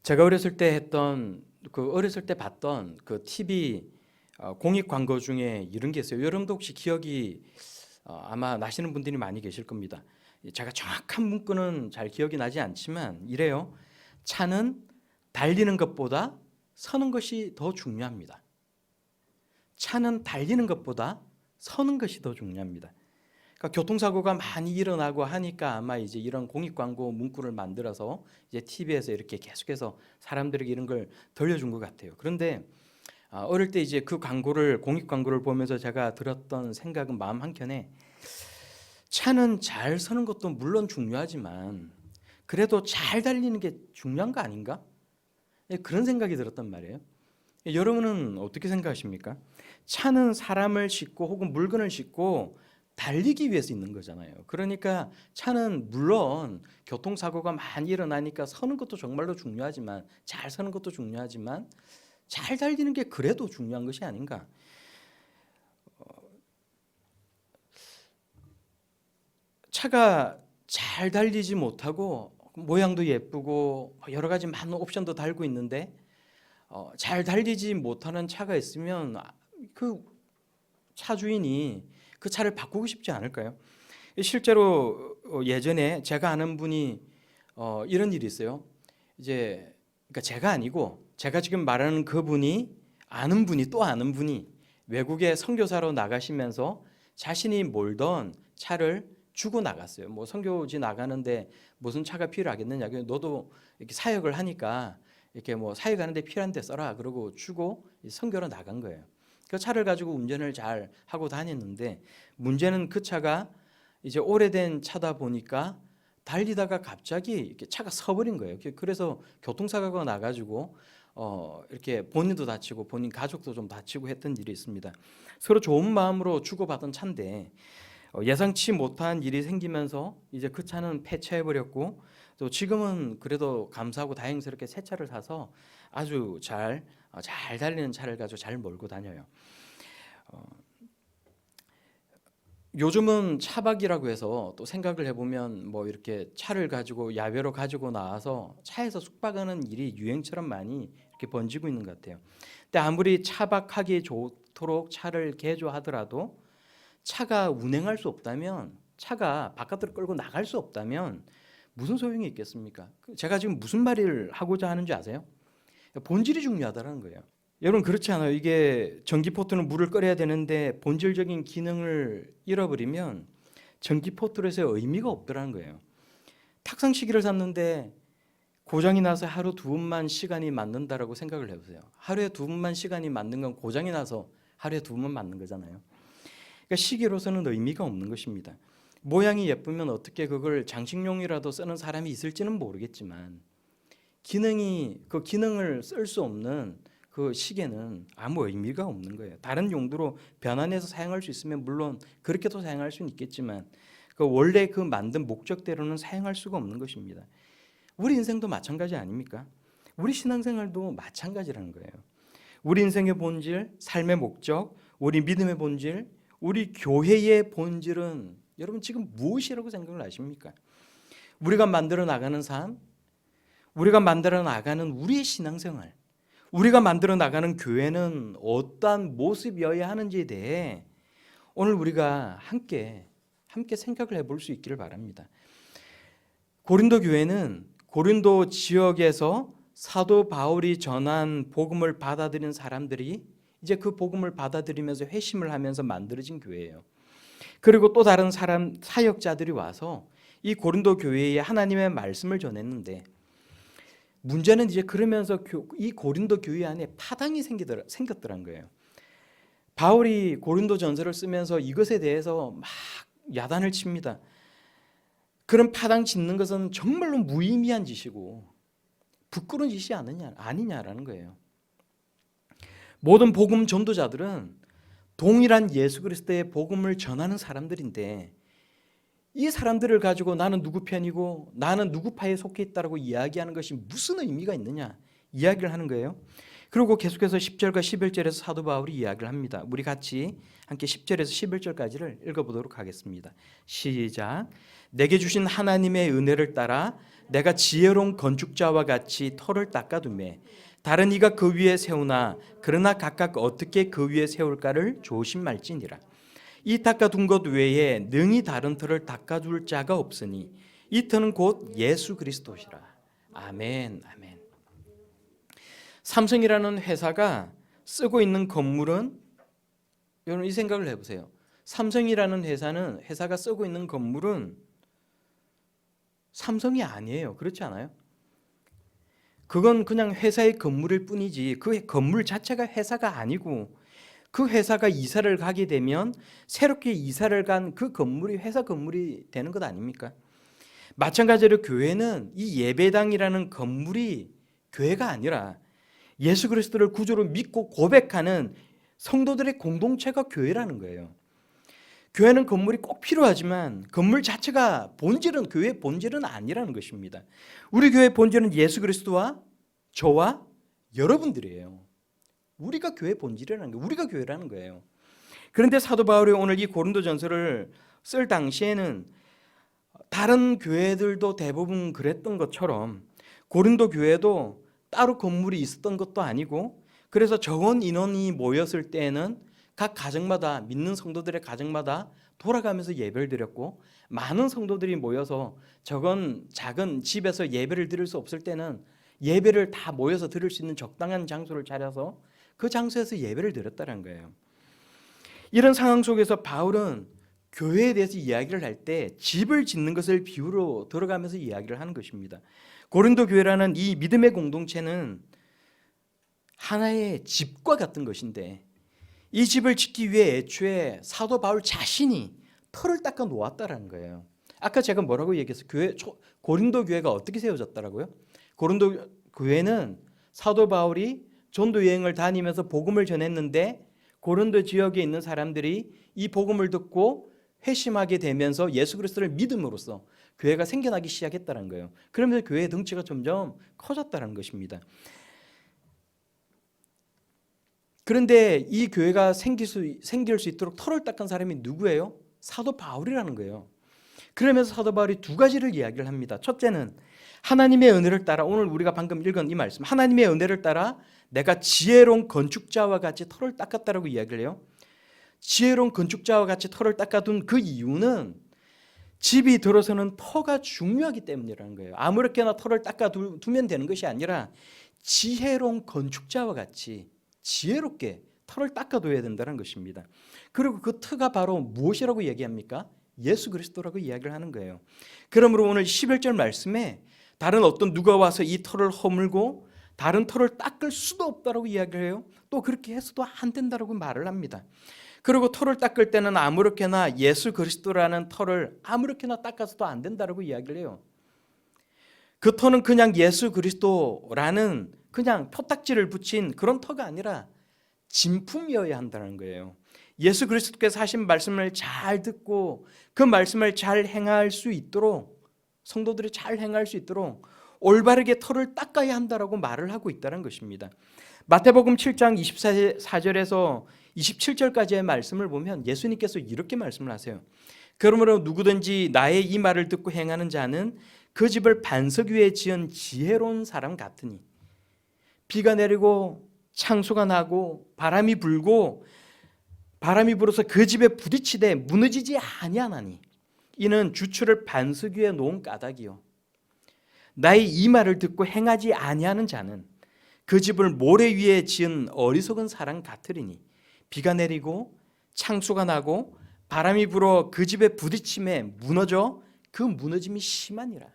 제가 어렸을 때 봤던 그 TV 공익 광고 중에 이런 게 있어요. 여러분도 혹시 기억이 아마 나시는 분들이 많이 계실 겁니다. 제가 정확한 문구는 잘 기억이 나지 않지만 이래요. 차는 달리는 것보다 서는 것이 더 중요합니다. 차는 달리는 것보다 서는 것이 더 중요합니다. 그러니까 교통사고가 많이 일어나고 하니까 아마 이제 이런 공익 광고 문구를 만들어서 이제 TV에서 이렇게 계속해서 사람들에게 이런 걸 들려준 것 같아요. 그런데 어릴 때 이제 그 광고를 공익 광고를 보면서 제가 들었던 생각은 마음 한켠에 차는 잘 서는 것도 물론 중요하지만 그래도 잘 달리는 게 중요한 거 아닌가? 그런 생각이 들었단 말이에요. 여러분은 어떻게 생각하십니까? 차는 사람을 싣고 혹은 물건을 싣고 달리기 위해서 있는 거잖아요. 그러니까 차는 물론 교통사고가 많이 일어나니까 서는 것도 정말로 중요하지만 잘 서는 것도 중요하지만 잘 달리는 게 그래도 중요한 것이 아닌가. 차가 잘 달리지 못하고 모양도 예쁘고 여러 가지 많은 옵션도 달고 있는데 잘 달리지 못하는 차가 있으면 그 차 주인이 그 차를 바꾸고 싶지 않을까요? 실제로 예전에 제가 아는 분이 이런 일이 있어요. 이제 그러니까 제가 아니고 제가 지금 말하는 그분이 아는 분이 또 아는 분이 외국에 선교사로 나가시면서 자신이 몰던 차를 주고 나갔어요. 뭐 선교지 나가는데 무슨 차가 필요하겠느냐. 너도 이렇게 사역을 하니까 이렇게 뭐 사역하는데 필요한 데 써라. 그러고 주고 선교로 나간 거예요. 그 차를 가지고 운전을 잘 하고 다녔는데 문제는 그 차가 이제 오래된 차다 보니까 달리다가 갑자기 이렇게 차가 서버린 거예요. 그래서 교통사고가 나가지고 이렇게 본인도 다치고 본인 가족도 좀 다치고 했던 일이 있습니다. 서로 좋은 마음으로 주고받은 차인데 예상치 못한 일이 생기면서 이제 그 차는 폐차해 버렸고 또 지금은 그래도 감사하고 다행스럽게 새 차를 사서 아주 잘 달리는 차를 가지고 잘 몰고 다녀요. 요즘은 차박이라고 해서 또 생각을 해보면 뭐 이렇게 차를 가지고 야외로 가지고 나와서 차에서 숙박하는 일이 유행처럼 많이 이렇게 번지고 있는 것 같아요. 근데 아무리 차박하기 좋도록 차를 개조하더라도 차가 운행할 수 없다면, 차가 바깥으로 끌고 나갈 수 없다면 무슨 소용이 있겠습니까? 제가 지금 무슨 말을 하고자 하는지 아세요? 본질이 중요하다는 거예요. 여러분 그렇지 않아요? 이게 전기포트는 물을 끓여야 되는데 본질적인 기능을 잃어버리면 전기포트로서의 의미가 없더라는 거예요. 탁상시계를 샀는데 고장이 나서 하루 두 번만 시간이 맞는다라고 생각을 해보세요. 하루에 두 번만 시간이 맞는 건 고장이 나서 하루에 두 번 맞는 거잖아요. 그러니까 시계로서는 의미가 없는 것입니다. 모양이 예쁘면 어떻게 그걸 장식용이라도 쓰는 사람이 있을지는 모르겠지만 그 기능을 쓸 수 없는 그 시계는 아무 의미가 없는 거예요. 다른 용도로 변환해서 사용할 수 있으면 물론 그렇게도 사용할 수는 있겠지만 그 원래 그 만든 목적대로는 사용할 수가 없는 것입니다. 우리 인생도 마찬가지 아닙니까? 우리 신앙생활도 마찬가지라는 거예요. 우리 인생의 본질, 삶의 목적, 우리 믿음의 본질, 우리 교회의 본질은 여러분 지금 무엇이라고 생각을 하십니까? 우리가 만들어 나가는 삶, 우리가 만들어 나가는 우리의 신앙생활, 우리가 만들어 나가는 교회는 어떠한 모습이어야 하는지에 대해 오늘 우리가 함께 생각을 해볼 수 있기를 바랍니다. 고린도 교회는 고린도 지역에서 사도 바울이 전한 복음을 받아들인 사람들이 이제 그 복음을 받아들이면서 회심을 하면서 만들어진 교회예요. 그리고 또 다른 사역자들이 와서 이 고린도 교회에 하나님의 말씀을 전했는데 문제는 이제 그러면서 이 고린도 교회 안에 파당이 생겼더란 거예요. 바울이 고린도 전서를 쓰면서 이것에 대해서 막 야단을 칩니다. 그런 파당 짓는 것은 정말로 무의미한 짓이고 부끄러운 짓이 아니냐라는 거예요. 모든 복음 전도자들은 동일한 예수 그리스도의 복음을 전하는 사람들인데 이 사람들을 가지고 나는 누구 편이고 나는 누구 파에 속해 있다라고 이야기하는 것이 무슨 의미가 있느냐 이야기를 하는 거예요. 그리고 계속해서 10절과 11절에서 사도 바울이 이야기를 합니다. 우리 같이 함께 10절에서 11절까지를 읽어보도록 하겠습니다. 시작. 내게 주신 하나님의 은혜를 따라 내가 지혜로운 건축자와 같이 터를 닦아두매 다른 이가 그 위에 세우나 그러나 각각 어떻게 그 위에 세울까를 조심할지니라. 이 닦아둔 것 외에 능히 다른 터를 닦아줄 자가 없으니 이 터는 곧 예수 그리스도시라. 아멘, 아멘. 삼성이라는 회사가 쓰고 있는 건물은, 여러분 이 생각을 해보세요. 삼성이라는 회사가 쓰고 있는 건물은 삼성이 아니에요. 그렇지 않아요? 그건 그냥 회사의 건물일 뿐이지 그 건물 자체가 회사가 아니고, 그 회사가 이사를 가게 되면 새롭게 이사를 간 그 건물이 회사 건물이 되는 것 아닙니까? 마찬가지로 교회는 이 예배당이라는 건물이 교회가 아니라 예수 그리스도를 구주로 믿고 고백하는 성도들의 공동체가 교회라는 거예요. 교회는 건물이 꼭 필요하지만 건물 자체가 본질은, 교회의 본질은 아니라는 것입니다. 우리 교회의 본질은 예수 그리스도와 저와 여러분들이에요. 우리가 교회의 본질이라는 거예요. 우리가 교회라는 거예요. 그런데 사도 바울이 오늘 이 고린도전서를 쓸 당시에는 다른 교회들도 대부분 그랬던 것처럼 고린도 교회도 따로 건물이 있었던 것도 아니고, 그래서 적은 인원이 모였을 때에는 각 가정마다, 믿는 성도들의 가정마다 돌아가면서 예배를 드렸고, 많은 성도들이 모여서 작은 집에서 예배를 드릴 수 없을 때는 예배를 다 모여서 드릴 수 있는 적당한 장소를 차려서 그 장소에서 예배를 드렸다는 거예요. 이런 상황 속에서 바울은 교회에 대해서 이야기를 할 때 집을 짓는 것을 비유로 들어가면서 이야기를 하는 것입니다. 고린도 교회라는 이 믿음의 공동체는 하나의 집과 같은 것인데, 이 집을 짓기 위해 애초에 사도 바울 자신이 터를 닦아 놓았다라는 거예요. 아까 제가 뭐라고 얘기했어요? 고린도 교회가 어떻게 세워졌다라고요? 고린도 교회는 사도 바울이 전도 여행을 다니면서 복음을 전했는데 고린도 지역에 있는 사람들이 이 복음을 듣고 회심하게 되면서 예수 그리스도를 믿음으로써 교회가 생겨나기 시작했다는 거예요. 그러면서 교회의 덩치가 점점 커졌다는 것입니다. 그런데 이 교회가 생길 수 있도록 터를 닦은 사람이 누구예요? 사도 바울이라는 거예요. 그러면서 사도 바울이 두 가지를 이야기를 합니다. 첫째는 하나님의 은혜를 따라, 오늘 우리가 방금 읽은 이 말씀, 하나님의 은혜를 따라 내가 지혜로운 건축자와 같이 터를 닦았다라고 이야기를 해요. 지혜로운 건축자와 같이 터를 닦아둔 그 이유는 집이 들어서는 터가 중요하기 때문이라는 거예요. 아무렇게나 터를 닦아두면 되는 것이 아니라 지혜로운 건축자와 같이 지혜롭게 터를 닦아둬야 된다는 것입니다. 그리고 그 터가 바로 무엇이라고 얘기합니까? 예수 그리스도라고 이야기를 하는 거예요. 그러므로 오늘 11절 말씀에 다른 어떤 누가 와서 이 터를 허물고 다른 터를 닦을 수도 없다라고 이야기를 해요. 또 그렇게 해서도 안 된다라고 말을 합니다. 그리고 터를 닦을 때는 아무렇게나 예수 그리스도라는 터를 아무렇게나 닦아서도 안 된다라고 이야기를 해요. 그 터는 그냥 예수 그리스도라는 그냥 표딱지를 붙인 그런 터가 아니라 진품이어야 한다는 거예요. 예수 그리스도께서 하신 말씀을 잘 듣고 그 말씀을 잘 행할 수 있도록, 성도들이 잘 행할 수 있도록 올바르게 터를 닦아야 한다라고 말을 하고 있다는 것입니다. 마태복음 7장 24절에서 27절까지의 말씀을 보면 예수님께서 이렇게 말씀을 하세요. 그러므로 누구든지 나의 이 말을 듣고 행하는 자는 그 집을 반석 위에 지은 지혜로운 사람 같으니 비가 내리고 창수가 나고 바람이 불어서 그 집에 부딪히되 무너지지 아니하나니 이는 주추를 반석 위에 놓은 까닭이요 나의 이 말을 듣고 행하지 아니하는 자는 그 집을 모래 위에 지은 어리석은 사람 같으리니 비가 내리고 창수가 나고 바람이 불어 그 집에 부딪힘에 무너져 그 무너짐이 심하니라.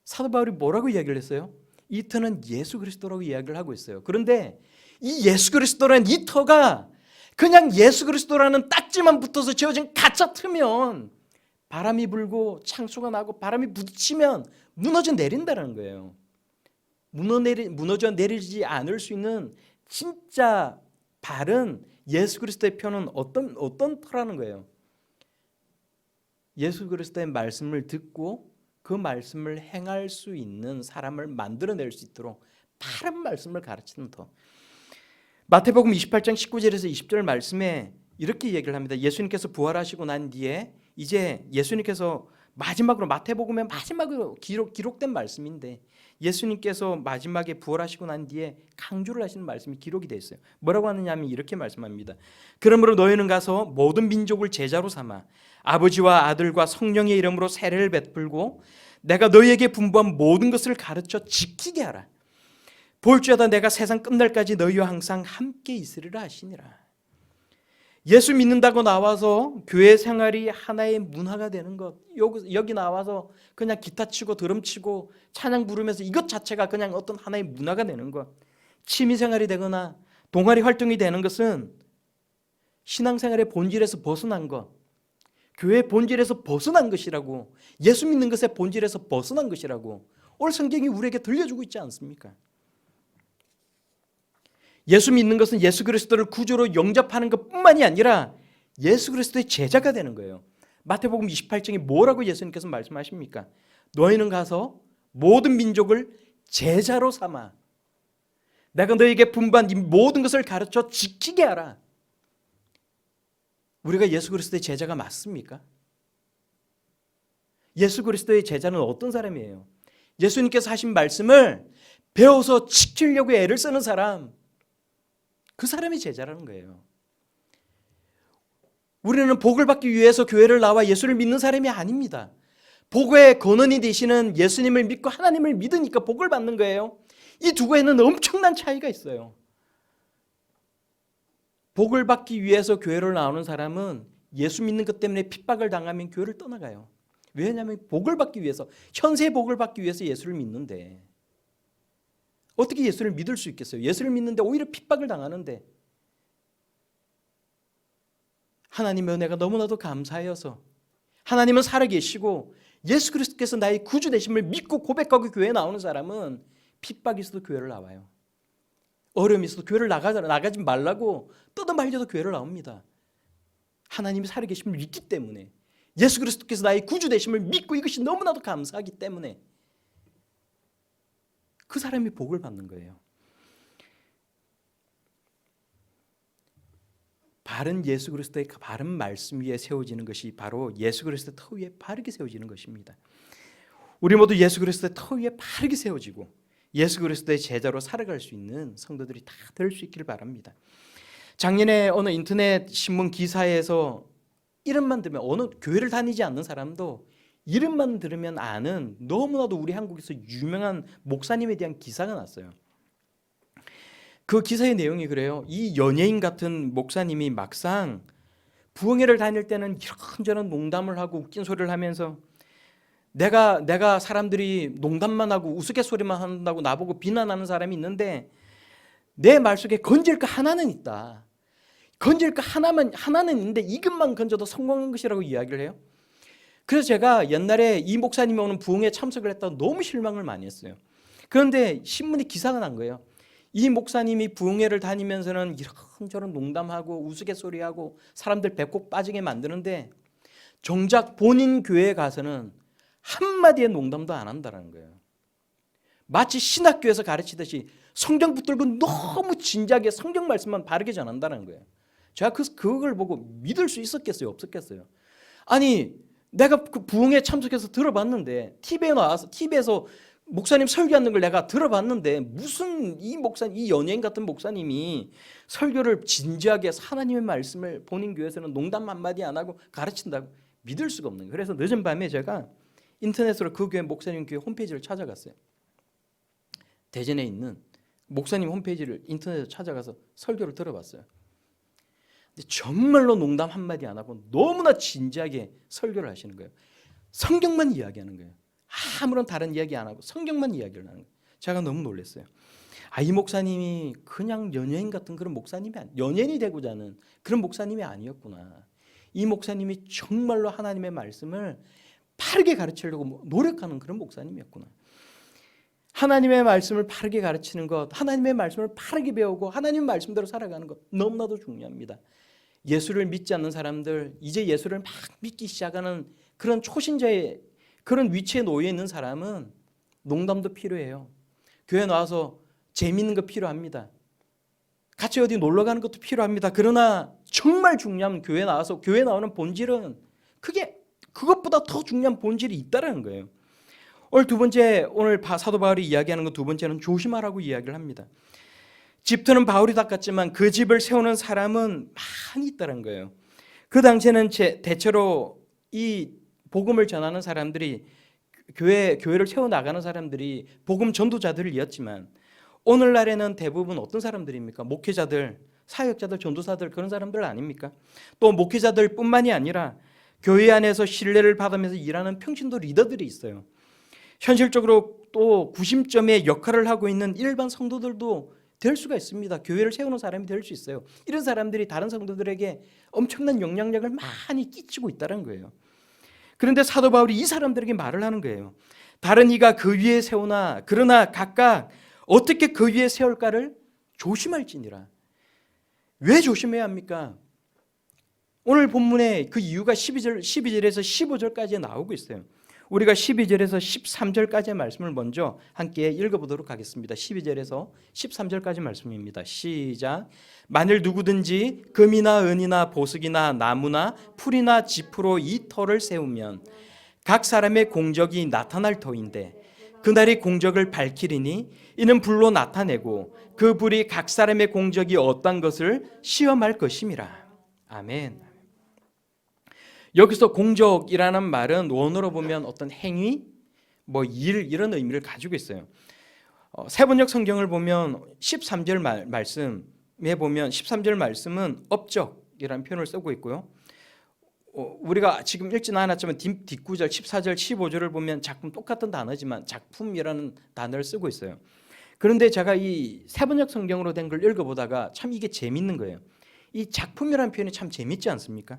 사도 바울이 뭐라고 이야기를 했어요? 이 터는 예수 그리스도라고 이야기를 하고 있어요. 그런데 이 예수 그리스도라는 이 터가 그냥 예수 그리스도라는 딱지만 붙어서 지어진 가짜 트면 바람이 불고 창수가 나고 바람이 부딪히면 무너져 내린다는 거예요. 무너져 내리지 않을 수 있는 진짜 바른 예수 그리스도의 표는 어떤 터라는 거예요? 예수 그리스도의 말씀을 듣고 그 말씀을 행할 수 있는 사람을 만들어낼 수 있도록 바른 말씀을 가르치는 터. 마태복음 28장 19절에서 20절 말씀에 이렇게 얘기를 합니다. 예수님께서 부활하시고 난 뒤에 이제 예수님께서 마지막으로 마태복음의 마지막으로 기록된 말씀인데 예수님께서 마지막에 부활하시고 난 뒤에 강조를 하시는 말씀이 기록이 되어 있어요. 뭐라고 하느냐 하면 이렇게 말씀합니다. 그러므로 너희는 가서 모든 민족을 제자로 삼아 아버지와 아들과 성령의 이름으로 세례를 베풀고 내가 너희에게 분부한 모든 것을 가르쳐 지키게 하라. 볼지어다 내가 세상 끝날까지 너희와 항상 함께 있으리라 하시니라. 예수 믿는다고 나와서 교회 생활이 하나의 문화가 되는 것, 여기 나와서 그냥 기타 치고 드럼 치고 찬양 부르면서 이것 자체가 그냥 어떤 하나의 문화가 되는 것, 취미 생활이 되거나 동아리 활동이 되는 것은 신앙생활의 본질에서 벗어난 것, 교회의 본질에서 벗어난 것이라고, 예수 믿는 것의 본질에서 벗어난 것이라고 오늘 성경이 우리에게 들려주고 있지 않습니까? 예수 믿는 것은 예수 그리스도를 구주로 영접하는 것뿐만이 아니라 예수 그리스도의 제자가 되는 거예요. 마태복음 28장에 뭐라고 예수님께서 말씀하십니까? 너희는 가서 모든 민족을 제자로 삼아 내가 너희에게 분부한 이 모든 것을 가르쳐 지키게 하라. 우리가 예수 그리스도의 제자가 맞습니까? 예수 그리스도의 제자는 어떤 사람이에요? 예수님께서 하신 말씀을 배워서 지키려고 애를 쓰는 사람, 그 사람이 제자라는 거예요. 우리는 복을 받기 위해서 교회를 나와 예수를 믿는 사람이 아닙니다. 복의 근원이 되시는 예수님을 믿고 하나님을 믿으니까 복을 받는 거예요. 이 두 가지는 엄청난 차이가 있어요. 복을 받기 위해서 교회를 나오는 사람은 예수 믿는 것 때문에 핍박을 당하면 교회를 떠나가요. 왜냐하면 복을 받기 위해서, 현세의 복을 받기 위해서 예수를 믿는데 어떻게 예수를 믿을 수 있겠어요? 예수를 믿는데 오히려 핍박을 당하는데, 하나님의 은혜가 너무나도 감사하여서 하나님은 살아계시고 예수 그리스도께서 나의 구주 되심을 믿고 고백하고 교회에 나오는 사람은 핍박이 있어도 교회를 나와요. 어려움이 있어도 교회를 나가지 말라고 떠도 말려도 교회를 나옵니다. 하나님이 살아계심을 믿기 때문에, 예수 그리스도께서 나의 구주 되심을 믿고 이것이 너무나도 감사하기 때문에 그 사람이 복을 받는 거예요. 바른 예수 그리스도의 바른 말씀 위에 세워지는 것이 바로 예수 그리스도의 터 위에 바르게 세워지는 것입니다. 우리 모두 예수 그리스도의 터 위에 바르게 세워지고 예수 그리스도의 제자로 살아갈 수 있는 성도들이 다 될 수 있기를 바랍니다. 작년에 어느 인터넷 신문 기사에서 이름만 들으면, 어느 교회를 다니지 않는 사람도 이름만 들으면 아는 너무나도 우리 한국에서 유명한 목사님에 대한 기사가 났어요. 그 기사의 내용이 그래요. 이 연예인 같은 목사님이 막상 부흥회를 다닐 때는 이런저런 농담을 하고 웃긴 소리를 하면서 내가 사람들이 농담만 하고 우스갯소리만 한다고 나보고 비난하는 사람이 있는데 내 말 속에 건질 거 하나는 있다. 건질 거 하나는 있는데 이것만 건져도 성공한 것이라고 이야기를 해요. 그래서 제가 옛날에 이 목사님이 오는 부흥회에 참석을 했다고 너무 실망을 많이 했어요. 그런데 신문에 기사가 난 거예요. 이 목사님이 부흥회를 다니면서는 이런저런 농담하고 우스갯소리하고 사람들 배꼽 빠지게 만드는데 정작 본인 교회에 가서는 한마디의 농담도 안 한다는 거예요. 마치 신학교에서 가르치듯이 성경 붙들고 너무 진지하게 성경 말씀만 바르게 전한다는 거예요. 제가 그걸 보고 믿을 수 있었겠어요? 없었겠어요? 아니, 내가 그 부흥회 참석해서 들어봤는데 TV에서 목사님 설교하는 걸 내가 들어봤는데 무슨 이 연예인 같은 목사님이 설교를 진지하게 하나님의 말씀을 본인 교회에서는 농담 한마디 안 하고 가르친다고 믿을 수가 없는 거예요. 그래서 늦은 밤에 제가 인터넷으로 그 교회 목사님 교회 홈페이지를 찾아갔어요. 대전에 있는 목사님 홈페이지를 인터넷으로 찾아가서 설교를 들어봤어요. 근데 정말로 농담 한마디 안 하고 너무나 진지하게 설교를 하시는 거예요. 성경만 이야기하는 거예요. 아무런 다른 이야기 안 하고 성경만 이야기를 하는 거예요. 제가 너무 놀랐어요. 이 목사님이 그냥 연예인 같은 그런 목사님이 연예인이 되고자 하는 그런 목사님이 아니었구나. 이 목사님이 정말로 하나님의 말씀을 바르게 가르치려고 노력하는 그런 목사님이었구나. 하나님의 말씀을 바르게 가르치는 것, 하나님의 말씀을 바르게 배우고 하나님의 말씀대로 살아가는 것 너무나도 중요합니다. 예수를 믿지 않는 사람들, 이제 예수를 막 믿기 시작하는 그런 초신자의 그런 위치에 놓여 있는 사람은 농담도 필요해요. 교회 나와서 재미있는 거 필요합니다. 같이 어디 놀러 가는 것도 필요합니다. 그러나 정말 중요한 교회 나와서 교회 나오는 본질은 그게 그것보다 더 중요한 본질이 있다라는 거예요. 오늘 사도 바울이 이야기하는 건 두 번째는 조심하라고 이야기를 합니다. 집터는 바울이 닦았지만 그 집을 세우는 사람은 많이 있다는 거예요. 그 당시에는 대체로 이 복음을 전하는 사람들이 교회를 세워나가는 사람들이 복음 전도자들이었지만 오늘날에는 대부분 어떤 사람들입니까? 목회자들, 사역자들, 전도사들 그런 사람들 아닙니까? 또 목회자들 뿐만이 아니라 교회 안에서 신뢰를 받으면서 일하는 평신도 리더들이 있어요. 현실적으로 또 구심점의 역할을 하고 있는 일반 성도들도 될 수가 있습니다. 교회를 세우는 사람이 될 수 있어요. 이런 사람들이 다른 성도들에게 엄청난 영향력을 많이 끼치고 있다는 거예요. 그런데 사도 바울이 이 사람들에게 말을 하는 거예요. 다른 이가 그 위에 세우나 그러나 각각 어떻게 그 위에 세울까를 조심할지니라. 왜 조심해야 합니까? 오늘 본문에 그 이유가 12절에서 15절까지 나오고 있어요. 우리가 12절에서 13절까지의 말씀을 먼저 함께 읽어보도록 하겠습니다. 12절에서 13절까지 말씀입니다. 시작. 만일 누구든지 금이나 은이나 보석이나 나무나 풀이나 짚으로 이 터를 세우면 각 사람의 공적이 나타날 터인데 그날이 공적을 밝히리니 이는 불로 나타내고 그 불이 각 사람의 공적이 어떤 것을 시험할 것임이라. 아멘. 여기서 공적이라는 말은 원어로 보면 어떤 행위, 일 이런 의미를 가지고 있어요. 세번역 성경을 보면 13절 말씀에 보면 13절 말씀은 업적이라는 표현을 쓰고 있고요. 우리가 지금 읽지는 않았지만 뒷구절 14절 15절을 보면 작품 똑같은 단어지만 작품이라는 단어를 쓰고 있어요. 그런데 제가 이 세번역 성경으로 된 걸 읽어보다가 참 이게 재밌는 거예요. 이 작품이라는 표현이 참 재밌지 않습니까?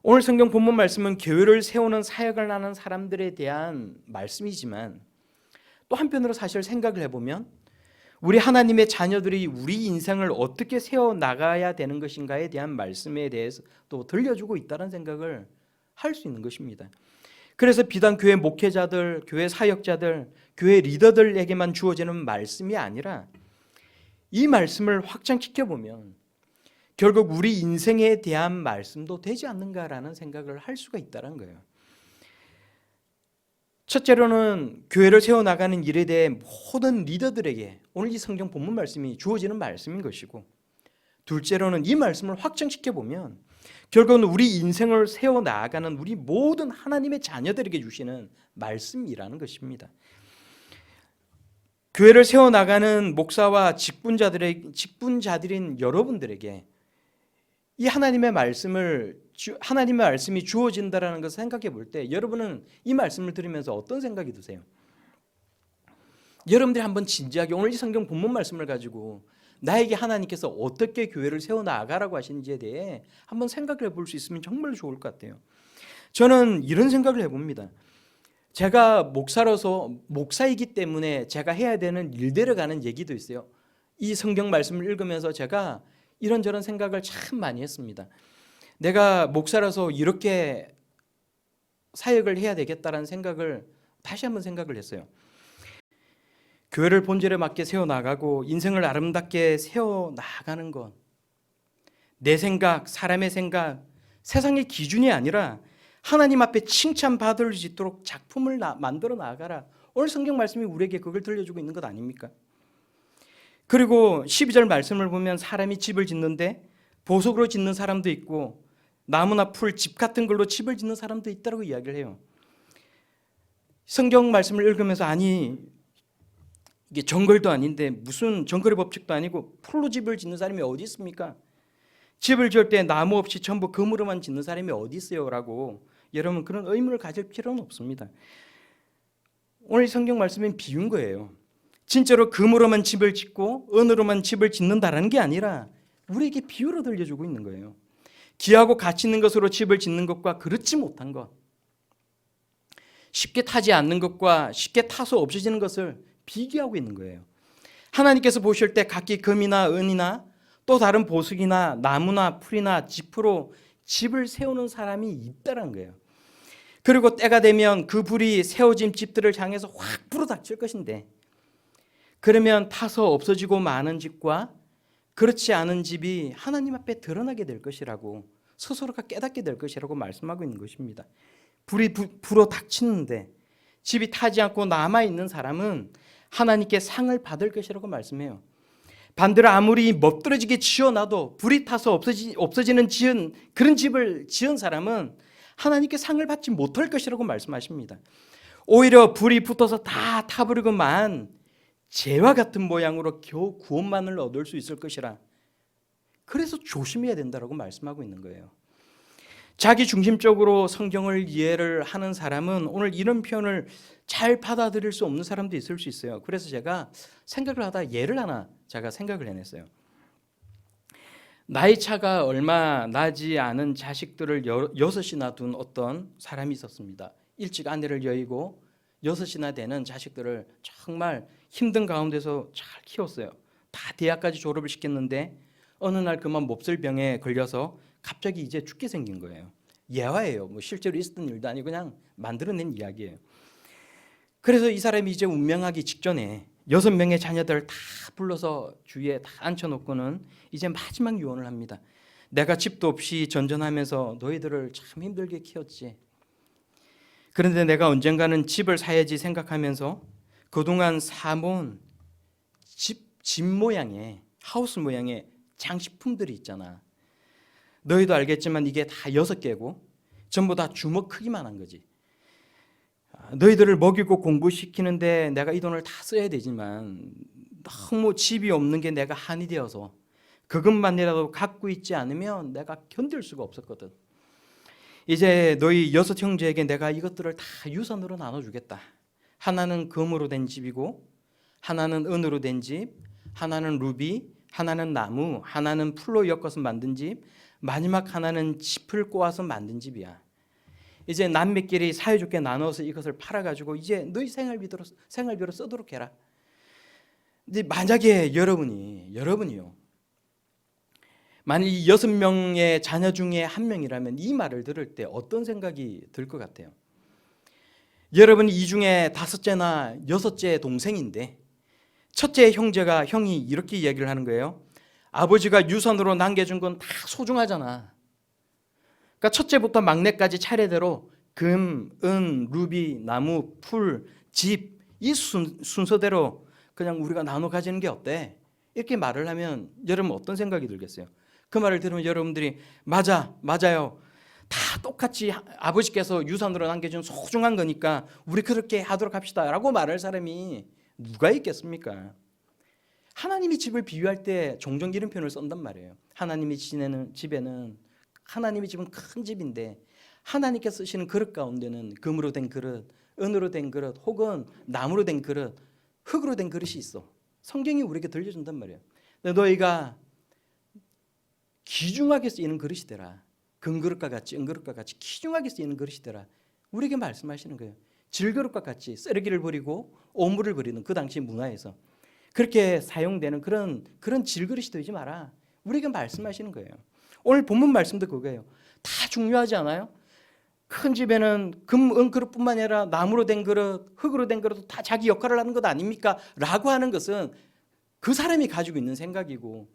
오늘 성경 본문 말씀은 교회를 세우는 사역을 하는 사람들에 대한 말씀이지만 또 한편으로 사실 생각을 해보면 우리 하나님의 자녀들이 우리 인생을 어떻게 세워나가야 되는 것인가에 대한 말씀에 대해서 또 들려주고 있다는 생각을 할 수 있는 것입니다. 그래서 비단 교회 목회자들, 교회 사역자들, 교회 리더들에게만 주어지는 말씀이 아니라 이 말씀을 확장시켜보면 결국 우리 인생에 대한 말씀도 되지 않는가라는 생각을 할 수가 있다는 거예요. 첫째로는 교회를 세워나가는 일에 대해 모든 리더들에게 오늘 이 성경 본문 말씀이 주어지는 말씀인 것이고, 둘째로는 이 말씀을 확장시켜보면 결국은 우리 인생을 세워나가는 우리 모든 하나님의 자녀들에게 주시는 말씀이라는 것입니다. 교회를 세워나가는 목사와 직분자들인 여러분들에게 이 하나님의 말씀이 주어진다라는 것을 생각해 볼 때 여러분은 이 말씀을 들으면서 어떤 생각이 드세요? 여러분들이 한번 진지하게 오늘 이 성경 본문 말씀을 가지고 나에게 하나님께서 어떻게 교회를 세워나가라고 하시는지에 대해 한번 생각을 해볼 수 있으면 정말 좋을 것 같아요. 저는 이런 생각을 해봅니다. 제가 목사이기 때문에 제가 해야 되는 일대로 가는 얘기도 있어요. 이 성경 말씀을 읽으면서 제가 이런저런 생각을 참 많이 했습니다. 내가 목사라서 이렇게 사역을 해야 되겠다라는 생각을 다시 한번 생각을 했어요. 교회를 본질에 맞게 세워나가고 인생을 아름답게 세워나가는 것, 내 생각, 사람의 생각, 세상의 기준이 아니라 하나님 앞에 칭찬받을 수 있도록 작품을 만들어 나가라. 오늘 성경 말씀이 우리에게 그걸 들려주고 있는 것 아닙니까? 그리고 12절 말씀을 보면 사람이 집을 짓는데 보석으로 짓는 사람도 있고 나무나 풀, 집 같은 걸로 집을 짓는 사람도 있다고 이야기를 해요. 성경 말씀을 읽으면서 아니 이게 정글도 아닌데 무슨 정글의 법칙도 아니고 풀로 집을 짓는 사람이 어디 있습니까? 집을 지을 때 나무 없이 전부 금으로만 짓는 사람이 어디 있어요? 라고 여러분 그런 의문을 가질 필요는 없습니다. 오늘 성경 말씀은 비유인 거예요. 진짜로 금으로만 집을 짓고 은으로만 집을 짓는다라는 게 아니라 우리에게 비유로 들려주고 있는 거예요. 귀하고 가치 있는 것으로 집을 짓는 것과 그렇지 못한 것, 쉽게 타지 않는 것과 쉽게 타서 없어지는 것을 비교하고 있는 거예요. 하나님께서 보실 때 각기 금이나 은이나 또 다른 보석이나 나무나 풀이나 짚으로 집을 세우는 사람이 있다는 거예요. 그리고 때가 되면 그 불이 세워진 집들을 향해서 확 불어닥칠 것인데 그러면 타서 없어지고 마는 집과 그렇지 않은 집이 하나님 앞에 드러나게 될 것이라고 스스로가 깨닫게 될 것이라고 말씀하고 있는 것입니다. 불이 불어 닥치는데 집이 타지 않고 남아있는 사람은 하나님께 상을 받을 것이라고 말씀해요. 반대로 아무리 멋들어지게 지어놔도 불이 타서 없어지는 그런 집을 지은 사람은 하나님께 상을 받지 못할 것이라고 말씀하십니다. 오히려 불이 붙어서 다 타버리고만 재와 같은 모양으로 겨우 구원만을 얻을 수 있을 것이라. 그래서 조심해야 된다고 말씀하고 있는 거예요. 자기 중심적으로 성경을 이해를 하는 사람은 오늘 이런 표현을 잘 받아들일 수 없는 사람도 있을 수 있어요. 그래서 제가 생각을 하다 예를 하나 제가 생각을 해냈어요. 나이 차가 얼마 나지 않은 자식들을 여섯이나 둔 어떤 사람이 있었습니다. 일찍 아내를 여의고 여섯이나 되는 자식들을 정말 힘든 가운데서 잘 키웠어요. 다 대학까지 졸업을 시켰는데 어느 날 그만 몹쓸병에 걸려서 갑자기 이제 죽게 생긴 거예요. 예화예요. 뭐 실제로 있었던 일도 아니고 그냥 만들어낸 이야기예요. 그래서 이 사람이 이제 운명하기 직전에 6명의 자녀들을 다 불러서 주위에 다 앉혀놓고는 이제 마지막 유언을 합니다. 내가 집도 없이 전전하면서 너희들을 참 힘들게 키웠지. 그런데 내가 언젠가는 집을 사야지 생각하면서 그동안 사모은 집 모양의 하우스 모양의 장식품들이 있잖아. 너희도 알겠지만 이게 다 6개고 전부 다 주먹 크기만 한 거지. 너희들을 먹이고 공부시키는데 내가 이 돈을 다 써야 되지만 너무 집이 없는 게 내가 한이 되어서 그것만이라도 갖고 있지 않으면 내가 견딜 수가 없었거든. 이제 너희 6 형제에게 내가 이것들을 다 유산으로 나눠주겠다. 하나는 금으로 된 집이고 하나는 은으로 된 집, 하나는 루비, 하나는 나무, 하나는 풀로 엮어서 만든 집, 마지막 하나는 짚을 꼬아서 만든 집이야. 이제 남매끼리 사이좋게 나눠서 이것을 팔아가지고 이제 너희 생활비로 쓰도록 해라. 이제 만약에 여러분이요. 만약 이 6명의 자녀 중에 한 명이라면 이 말을 들을 때 어떤 생각이 들 것 같아요? 여러분이 이 중에 5째나 6째 동생인데 첫째 형이 이렇게 이야기를 하는 거예요. 아버지가 유산으로 남겨준 건 다 소중하잖아. 그러니까 첫째부터 막내까지 차례대로 금, 은, 루비, 나무, 풀, 집 이 순서대로 그냥 우리가 나눠 가지는 게 어때? 이렇게 말을 하면 여러분 어떤 생각이 들겠어요? 그 말을 들으면 여러분들이 맞아요. 다 똑같이 아버지께서 유산으로 남겨준 소중한 거니까 우리 그렇게 하도록 합시다 라고 말할 사람이 누가 있겠습니까? 하나님이 집을 비유할 때 종종 이런 표현을 쓴단 말이에요. 하나님이 지내는 집에는 하나님의 집은 큰 집인데 하나님께서 쓰시는 그릇 가운데는 금으로 된 그릇, 은으로 된 그릇, 혹은 나무로 된 그릇, 흙으로 된 그릇이 있어. 성경이 우리에게 들려준단 말이에요. 너희가 귀중하게 쓰이는 그릇이 되라. 금그릇과 같이 은그릇과 같이 귀중하게 쓰이는 그릇이 되라. 우리에게 말씀하시는 거예요. 질그릇과 같이 쓰레기를 버리고 오물을 버리는 그 당시 문화에서 그렇게 사용되는 그런 질그릇이 되지 마라. 우리에게 말씀하시는 거예요. 오늘 본문 말씀도 그거예요. 다 중요하지 않아요? 큰 집에는 금, 은 그릇뿐만 아니라 나무로 된 그릇, 흙으로 된 그릇도 다 자기 역할을 하는 것 아닙니까? 라고 하는 것은 그 사람이 가지고 있는 생각이고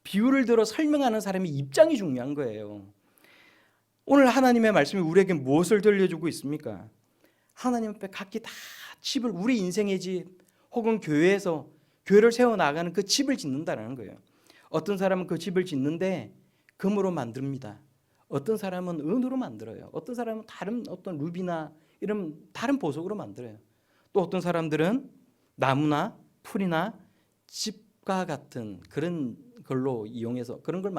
비유를 들어 설명하는 사람의 입장이 중요한 거예요. 오늘 하나님의 말씀이 우리에게 무엇을 들려주고 있습니까? 하나님 앞에 각기 다 집을 우리 인생의 집 혹은 교회에서 교회를 세워나가는 그 집을 짓는다는 거예요. 어떤 사람은 그 집을 짓는데 금으로 만듭니다. 어떤 사람은 은으로 만들어요. 어떤 사람은 다른 어떤 루비나 이런 다른 보석으로 만들어요. 또 어떤 사람들은 나무나 풀이나 집과 같은 그런 걸로 이용해서 그런 걸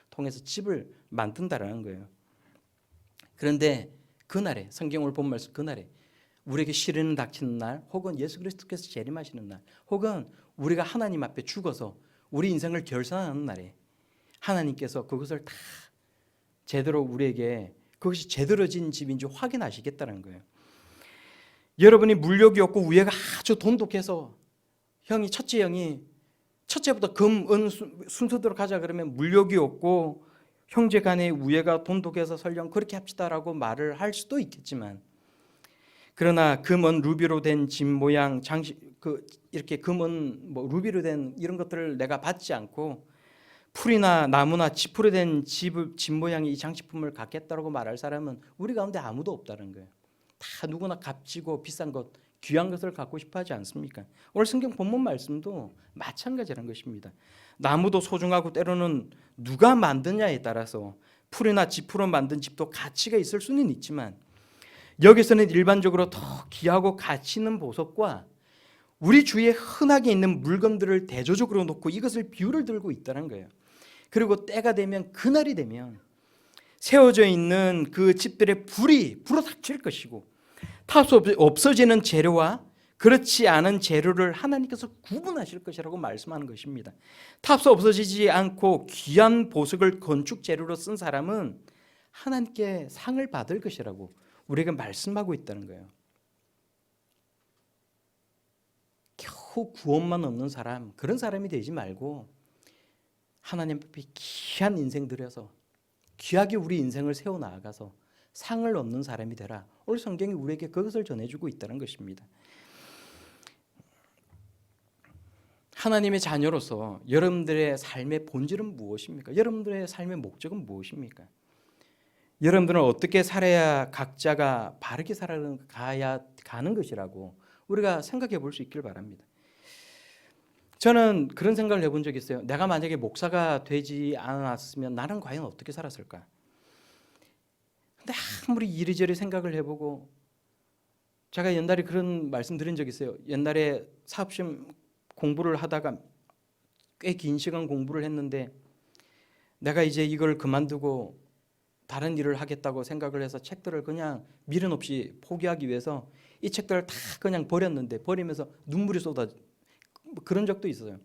통해서 집을 만든다라는 거예요. 그런데 그날에 성경을 본 말씀 그날에 우리에게 시련을 닥치는 날 혹은 예수 그리스도께서 재림하시는 날 혹은 우리가 하나님 앞에 죽어서 우리 인생을 결산하는 날에 하나님께서 그것을 다 제대로 우리에게 그것이 제대로 진 집인지 확인하시겠다는 거예요. 여러분이 물욕이 없고 우애가 아주 돈독해서 첫째 형이 첫째부터 금, 은 순서대로 가자 그러면 물욕이 없고 형제 간의 우애가 돈독해서 설령 그렇게 합시다라고 말을 할 수도 있겠지만 그러나 금, 은, 루비로 된 집 모양 장식 이렇게 금, 은, 루비로 된 이런 것들을 내가 받지 않고 풀이나 나무나 짚으로 된 집 모양의 이 장식품을 갖겠다라고 말할 사람은 우리 가운데 아무도 없다는 거예요. 다 누구나 값지고 비싼 것, 귀한 것을 갖고 싶어 하지 않습니까? 오늘 성경 본문 말씀도 마찬가지라는 것입니다. 나무도 소중하고 때로는 누가 만드냐에 따라서 풀이나 지푸로 만든 집도 가치가 있을 수는 있지만 여기서는 일반적으로 더 귀하고 가치 있는 보석과 우리 주위에 흔하게 있는 물건들을 대조적으로 놓고 이것을 비유를 들고 있다는 거예요. 그리고 때가 되면, 그날이 되면 세워져 있는 그 집들의 불이 불어 닥칠 것이고 타수 없어지는 재료와 그렇지 않은 재료를 하나님께서 구분하실 것이라고 말씀하는 것입니다. 타수 없어지지 않고 귀한 보석을 건축 재료로 쓴 사람은 하나님께 상을 받을 것이라고 우리에게 말씀하고 있다는 거예요. 겨우 구원만 얻는 사람, 그런 사람이 되지 말고 하나님 앞에 귀한 인생 들여서 귀하게 우리 인생을 세워나가서 상을 얻는 사람이 되라. 오늘 성경이 우리에게 그것을 전해주고 있다는 것입니다. 하나님의 자녀로서 여러분들의 삶의 본질은 무엇입니까? 여러분들의 삶의 목적은 무엇입니까? 여러분들은 어떻게 살아야 각자가 바르게 가는 것이라고 우리가 생각해 볼 수 있길 바랍니다. 저는 그런 생각을 해본 적이 있어요. 내가 만약에 목사가 되지 않았으면 나는 과연 어떻게 살았을까? 근데 아무리 이리저리 생각을 해보고, 제가 옛날에 그런 말씀 드린 적이 있어요. 옛날에 사업시험 공부를 하다가 꽤 긴 시간 공부를 했는데 내가 이제 이걸 그만두고 다른 일을 하겠다고 생각을 해서 책들을 그냥 미련 없이 포기하기 위해서 이 책들을 다 그냥 버렸는데, 버리면서 눈물이 그런 적도 있어요.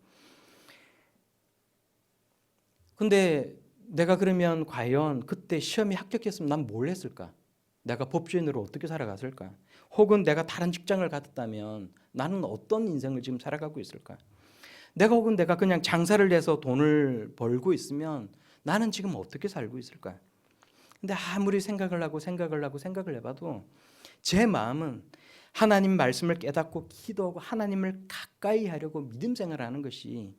근데 내가 그러면 과연 그때 시험에 합격했으면 난 뭘 했을까? 내가 법조인으로 어떻게 살아갔을까? 혹은 내가 다른 직장을 가졌다면 나는 어떤 인생을 지금 살아가고 있을까? 혹은 내가 그냥 장사를 해서 돈을 벌고 있으면 나는 지금 어떻게 살고 있을까? 근데 아무리 생각을 해봐도 제 마음은 하나님 말씀을 깨닫고 기도하고 하나님을 가까이 하려고 믿음 생활하는 것이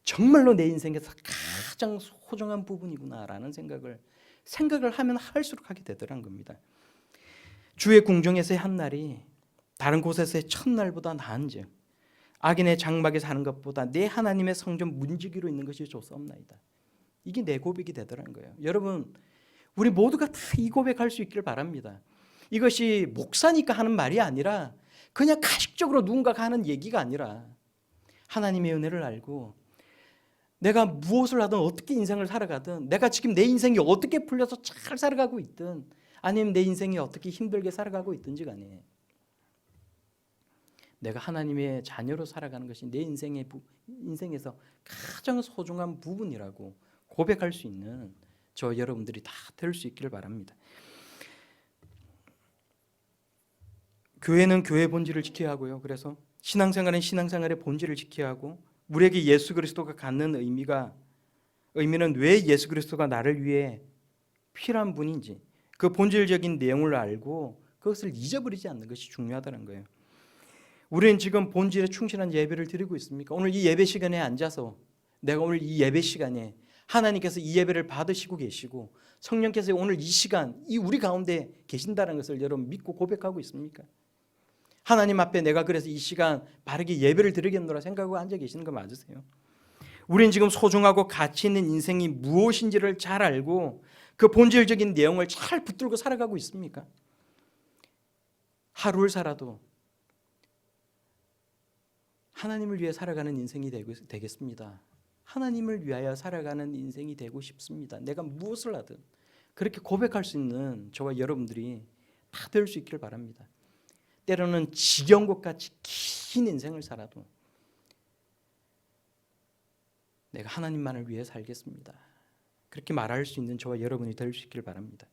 정말로 내 인생에서 가장 소중한 부분이구나라는 생각을 하면 할수록 하게 되더란 겁니다. 주의 궁정에서의 한 날이 다른 곳에서의 첫날보다 나은즉 악인의 장막에 사는 것보다 내 하나님의 성전 문지기로 있는 것이 좋사옵나이다. 이게 내 고백이 되더라는 거예요. 여러분, 우리 모두가 다 이 고백할 수 있기를 바랍니다. 이것이 목사니까 하는 말이 아니라 그냥 가식적으로 누군가가 하는 얘기가 아니라 하나님의 은혜를 알고 내가 무엇을 하든 어떻게 인생을 살아가든 내가 지금 내 인생이 어떻게 풀려서 잘 살아가고 있든 아니면 내 인생이 어떻게 힘들게 살아가고 있든지 간에 내가 하나님의 자녀로 살아가는 것이 내 인생에서 가장 소중한 부분이라고 고백할 수 있는 저 여러분들이 다 될 수 있기를 바랍니다. 교회는 교회 본질을 지켜야 하고요. 그래서 신앙생활은 신앙생활의 본질을 지켜야 하고 우리에게 예수 그리스도가 갖는 의미는 왜 예수 그리스도가 나를 위해 필요한 분인지 그 본질적인 내용을 알고 그것을 잊어버리지 않는 것이 중요하다는 거예요. 우리는 지금 본질에 충실한 예배를 드리고 있습니까? 오늘 이 예배 시간에 앉아서 내가 오늘 이 예배 시간에 하나님께서 이 예배를 받으시고 계시고 성령께서 오늘 이 시간 이 우리 가운데 계신다는 것을 여러분 믿고 고백하고 있습니까? 하나님 앞에 내가 그래서 이 시간 바르게 예배를 드리겠노라 생각하고 앉아 계시는 거 맞으세요? 우리는 지금 소중하고 가치 있는 인생이 무엇인지를 잘 알고 그 본질적인 내용을 잘 붙들고 살아가고 있습니까? 하루를 살아도 하나님을 위해 살아가는 인생이 되겠습니다. 하나님을 위하여 살아가는 인생이 되고 싶습니다. 내가 무엇을 하든 그렇게 고백할 수 있는 저와 여러분들이 다 될 수 있기를 바랍니다. 때로는 지겨운 것 같이 긴 인생을 살아도 내가 하나님만을 위해 살겠습니다. 그렇게 말할 수 있는 저와 여러분이 될 수 있기를 바랍니다.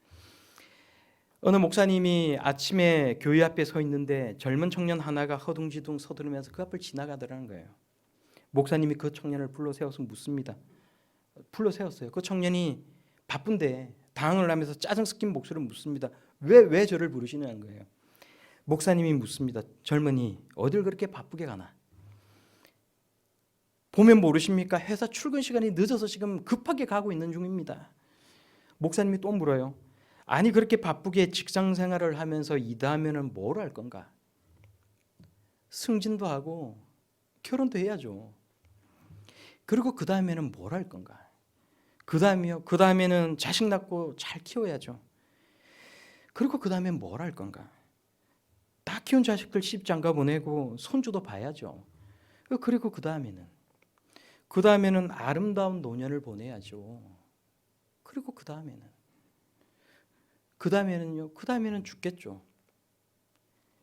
어느 목사님이 아침에 교회 앞에 서 있는데 젊은 청년 하나가 허둥지둥 서두르면서 그 앞을 지나가더라는 거예요. 목사님이 그 청년을 불러 세워서 묻습니다. 불러 세웠어요. 그 청년이 바쁜데 당황을 하면서 짜증 섞인 목소리로 묻습니다. 왜 저를 부르시냐는 거예요. 목사님이 묻습니다. 젊은이 어딜 그렇게 바쁘게 가나? 보면 모르십니까? 회사 출근 시간이 늦어서 지금 급하게 가고 있는 중입니다. 목사님이 또 물어요. 아니 그렇게 바쁘게 직장 생활을 하면서 이 다음에는 뭘 할 건가? 승진도 하고 결혼도 해야죠. 그리고 그 다음에는 뭘 할 건가? 그 다음이요. 그 다음에는 자식 낳고 잘 키워야죠. 그리고 그 다음에 뭘 할 건가? 다 키운 자식들 시집장가 보내고 손주도 봐야죠. 그리고 그 다음에는 아름다운 노년을 보내야죠. 그리고 그 다음에는요. 그 다음에는 죽겠죠.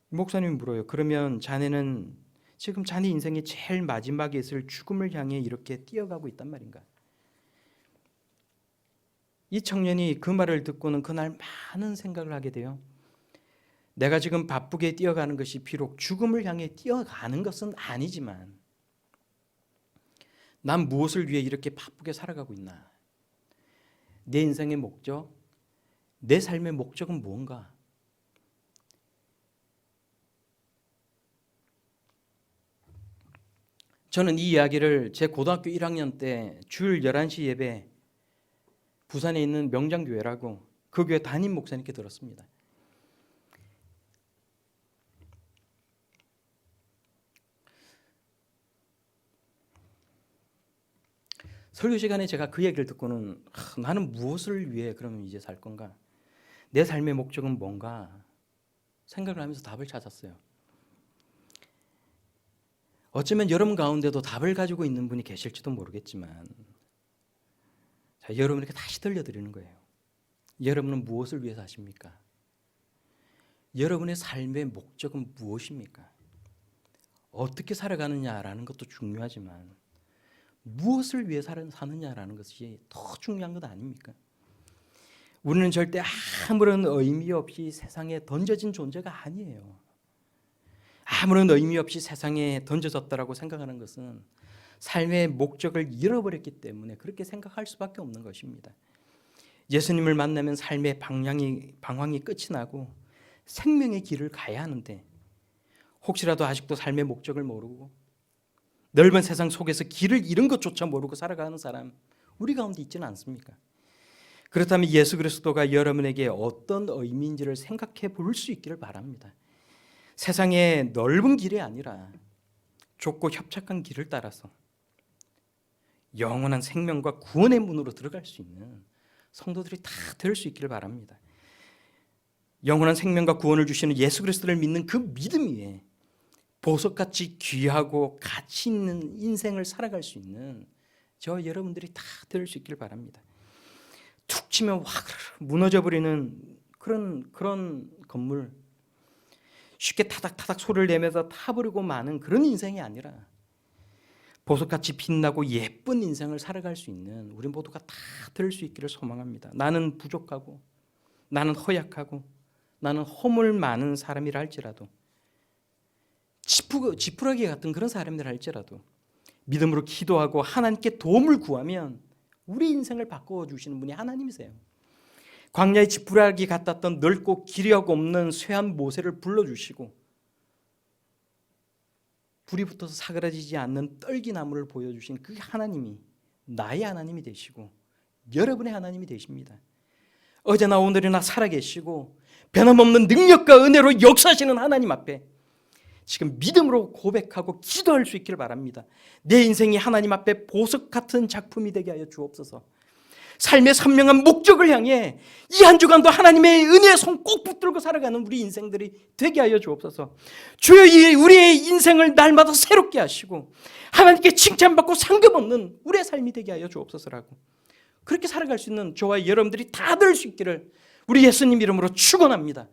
목사님이 물어요. 그러면 자네는 지금 자네 인생의 제일 마지막에 있을 죽음을 향해 이렇게 뛰어가고 있단 말인가? 이 청년이 그 말을 듣고는 그날 많은 생각을 하게 돼요. 내가 지금 바쁘게 뛰어가는 것이 비록 죽음을 향해 뛰어가는 것은 아니지만 난 무엇을 위해 이렇게 바쁘게 살아가고 있나? 내 인생의 목적, 내 삶의 목적은 무언가? 저는 이 이야기를 제 고등학교 1학년 때 주일 11시 예배 부산에 있는 명장교회라고 그 교회 담임 목사님께 들었습니다. 설교 시간에 제가 그 얘기를 듣고는 나는 무엇을 위해 그러면 이제 살 건가? 내 삶의 목적은 뭔가? 생각을 하면서 답을 찾았어요. 어쩌면 여러분 가운데도 답을 가지고 있는 분이 계실지도 모르겠지만 자, 여러분에게 다시 들려드리는 거예요. 여러분은 무엇을 위해 사십니까? 여러분의 삶의 목적은 무엇입니까? 어떻게 살아가느냐라는 것도 중요하지만 무엇을 위해 사느냐라는 것이 더 중요한 것 아닙니까? 우리는 절대 아무런 의미 없이 세상에 던져진 존재가 아니에요. 아무런 의미 없이 세상에 던져졌다라고 생각하는 것은 삶의 목적을 잃어버렸기 때문에 그렇게 생각할 수밖에 없는 것입니다. 예수님을 만나면 삶의 방황이 끝이 나고 생명의 길을 가야 하는데 혹시라도 아직도 삶의 목적을 모르고 넓은 세상 속에서 길을 잃은 것조차 모르고 살아가는 사람 우리 가운데 있지는 않습니까? 그렇다면 예수 그리스도가 여러분에게 어떤 의미인지를 생각해 볼 수 있기를 바랍니다. 세상의 넓은 길이 아니라 좁고 협착한 길을 따라서 영원한 생명과 구원의 문으로 들어갈 수 있는 성도들이 다 될 수 있기를 바랍니다. 영원한 생명과 구원을 주시는 예수 그리스도를 믿는 그 믿음 위에 보석같이 귀하고 가치 있는 인생을 살아갈 수 있는 저와 여러분들이 다 될 수 있기를 바랍니다. 툭 치면 확 무너져버리는 그런 건물, 쉽게 타닥타닥 소리를 내면서 타버리고 마는 그런 인생이 아니라 보석같이 빛나고 예쁜 인생을 살아갈 수 있는 우리 모두가 다 될 수 있기를 소망합니다. 나는 부족하고 나는 허약하고 나는 허물 많은 사람이라 할지라도 지푸라기 같은 그런 사람이라 할지라도 믿음으로 기도하고 하나님께 도움을 구하면 우리 인생을 바꿔주시는 분이 하나님이세요. 광야의 지푸라기 같았던 넓고 기력 없는 쇠한 모세를 불러주시고 불이 붙어서 사그라지지 않는 떨기나무를 보여주신 그 하나님이 나의 하나님이 되시고 여러분의 하나님이 되십니다. 어제나 오늘이나 살아계시고 변함없는 능력과 은혜로 역사하시는 하나님 앞에 지금 믿음으로 고백하고 기도할 수 있기를 바랍니다. 내 인생이 하나님 앞에 보석 같은 작품이 되게 하여 주옵소서. 삶의 선명한 목적을 향해 이 한 주간도 하나님의 은혜의 손 꼭 붙들고 살아가는 우리 인생들이 되게 하여 주옵소서. 주여 우리의 인생을 날마다 새롭게 하시고 하나님께 칭찬받고 상관없는 우리의 삶이 되게 하여 주옵소서라고 그렇게 살아갈 수 있는 저와 여러분들이 다 될 수 있기를 우리 예수님 이름으로 축원합니다.